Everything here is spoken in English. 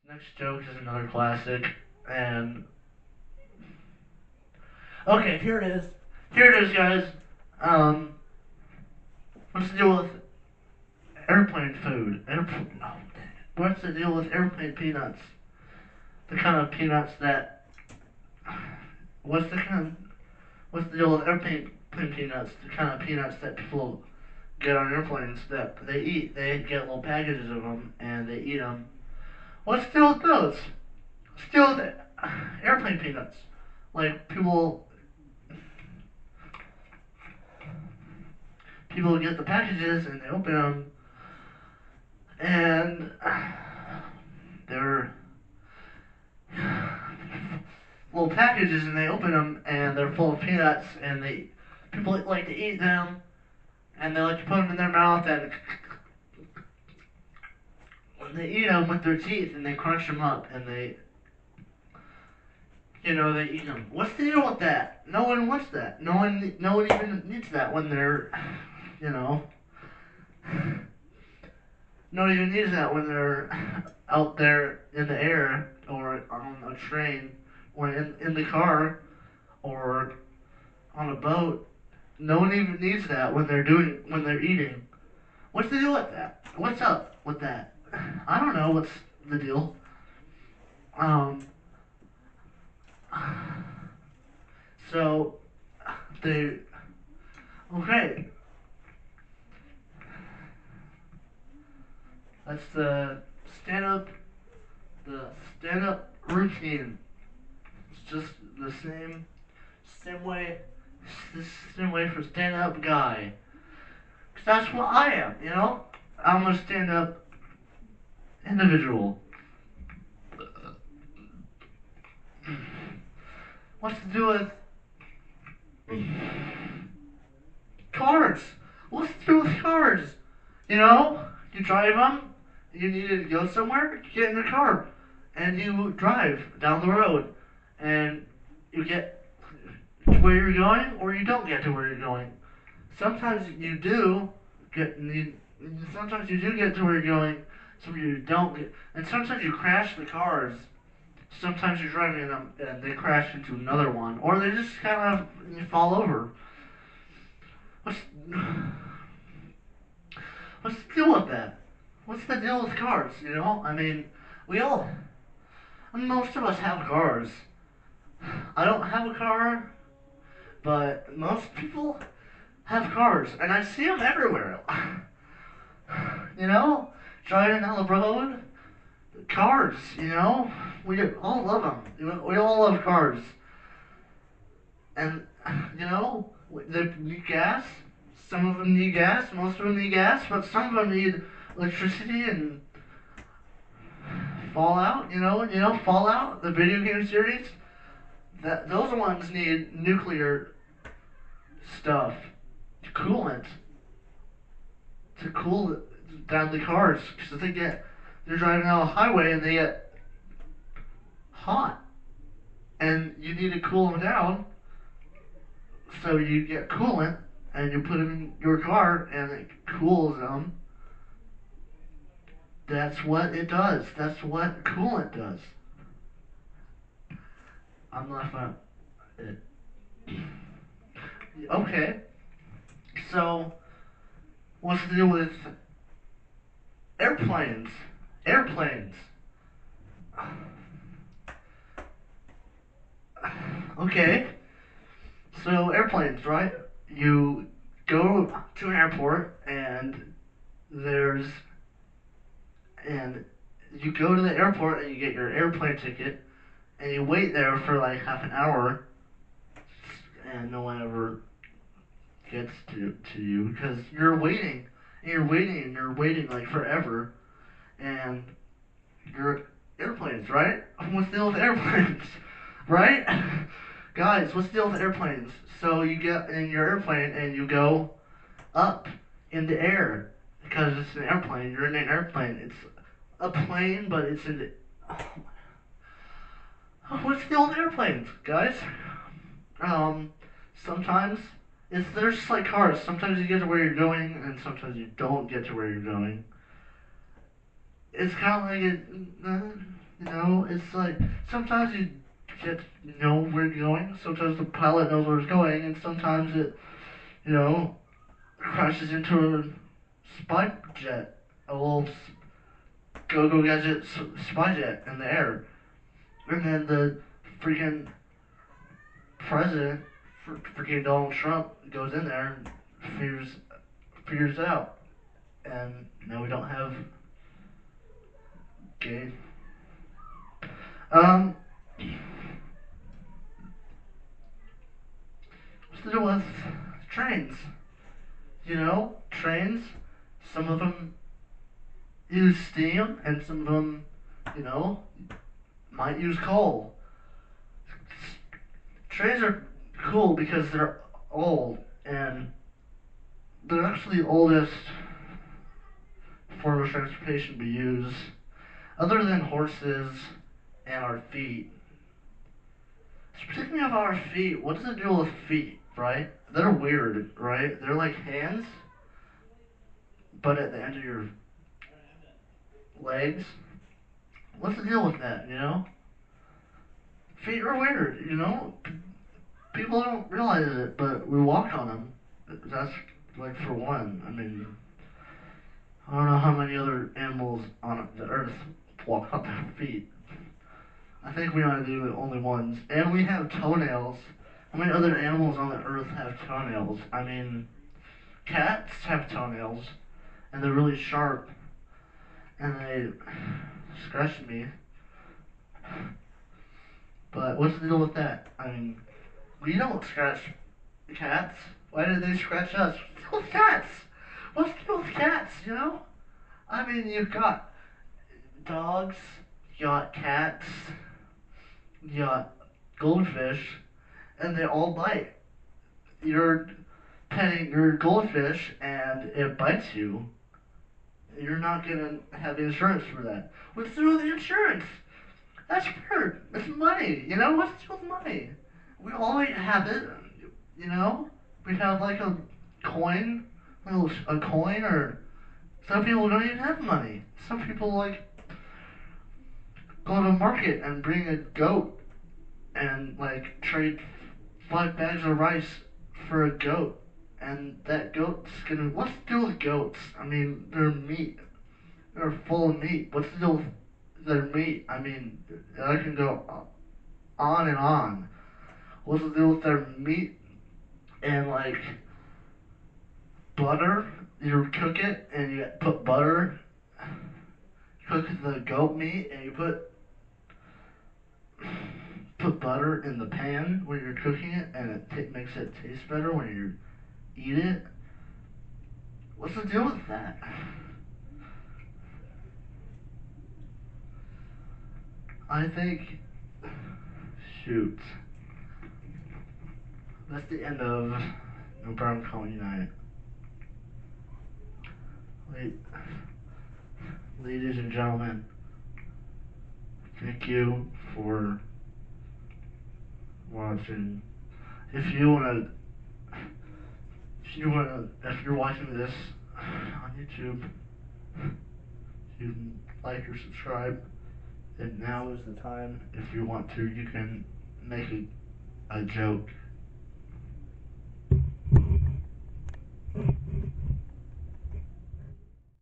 Next joke is another classic, and okay, here it is. Here it is, guys. Um, what's the deal with airplane food? What's the deal with airplane peanuts? The kind of peanuts that. What's the kind? What's the deal with airplane peanuts? The kind of peanuts that people get on airplanes that they eat. They get little packages of them and they eat them. What's the deal with those? What's the deal with airplane peanuts? Like people get the packages and they open them and they're little packages and they open them and they're full of peanuts and they people like to eat them and they like to put them in their mouth and they eat them with their teeth and they crunch them up and they eat them. What's the deal with that? No one wants that. No one even needs that when they're you know no one even needs that when they're out there in the air or on a train or in the car or on a boat. No one even needs that when they're eating. What's the deal with that? What's up with that? I don't know what's the deal. Um so they okay. That's stand up the stand up routine. It's just the same way the same way for stand up guy. 'Cause that's what I am, you know? I'm a stand up individual. What's to do with cars? What's to do with cars? You know? You drive them, you need to go somewhere, you get in the car, and you drive down the road, and you get to where you're going, or you don't get to where you're going. Sometimes you do sometimes you do get to where you're going, some you don't get, and sometimes you crash the cars. Sometimes you're driving them and they crash into another one, or they just kind of you fall over. What's what's the deal with that? What's the deal with cars? You know, I mean, we all, most of us have cars. I don't have a car, but most people have cars, and I see them everywhere. You know, driving down the road, cars. You know, we all love them. We all love cars, and they need gas. Some of them need gas. Most of them need gas, but some of them need electricity and Fallout. Fallout, the video game series. Those ones need nuclear stuff, coolant to cool down the cars because they're driving down a highway and they get hot, and you need to cool them down. So you get coolant and you put them in your car and it cools them. That's what it does. That's what coolant does. I'm laughing at it. Okay, so what's to do with airplanes? Airplanes. Okay, so airplanes, right? You go to an airport there's and you go to the airport and you get your airplane ticket and you wait there for like half an hour and no one ever gets to you because you're waiting and you're waiting and you're waiting like forever and you're airplanes, right? What's the deal with airplanes? Right? Guys, what's the deal with airplanes? So you get in your airplane and you go up in the air because it's an airplane. You're in an airplane. It's a plane, but it's in the. What's the deal with airplanes, guys? Sometimes they're just like cars. Sometimes you get to where you're going, and sometimes you don't get to where you're going. it's kind of like it's like sometimes you get know where you're going. Sometimes the pilot knows where it's going, and sometimes it, crashes into a spy jet, a little go gadget spy jet in the air, and then the freaking president, freaking Donald Trump, goes in there and figures it out, and we don't have gay. Um, what's the deal with trains? Trains. Some of them use steam, and some of them, you know, might use coal. Trains are cool because they're old, and they're actually the oldest form of transportation we use, other than horses and our feet. Speaking of our feet, what's the deal with feet, right? They're weird, right? They're like hands, but at the end of your legs. What's the deal with that, Feet are weird, People don't realize it, but we walk on them. That's, like, for one. I mean, I don't know how many other animals on the earth walk on their feet. I think we are the only ones. And we have toenails. How many other animals on the earth have toenails? I mean, cats have toenails, and they're really sharp, and they scratch me. But what's the deal with that? I mean, we don't scratch cats. Why did they scratch us? What's the deal with cats? What's the deal with cats, I mean, you've got dogs, you got cats, you got goldfish, and they all bite. You're petting your goldfish and it bites you. You're not gonna have insurance for that. What's the deal with the insurance? That's weird. It's money, What's the deal with money? We all have it, We have like a coin, or some people don't even have money. Some people like go to a market and bring a goat and like trade 5 bags of rice for a goat, and that goat's gonna. What's the deal with goats? I mean, they're meat. They're full of meat. What's the deal with their meat? I mean, I can go on and on. What's the deal with their meat and like butter? You cook it and you put butter. Cook the goat meat and you put butter in the pan when you're cooking it, and it makes it taste better when you eat it. What's the deal with that? I think, shoot, that's the end of No Problem Comedy Night. Ladies and gentlemen, thank you for watching. If you're watching this on YouTube, you can like or subscribe. And now is the time. If you want to, you can make a joke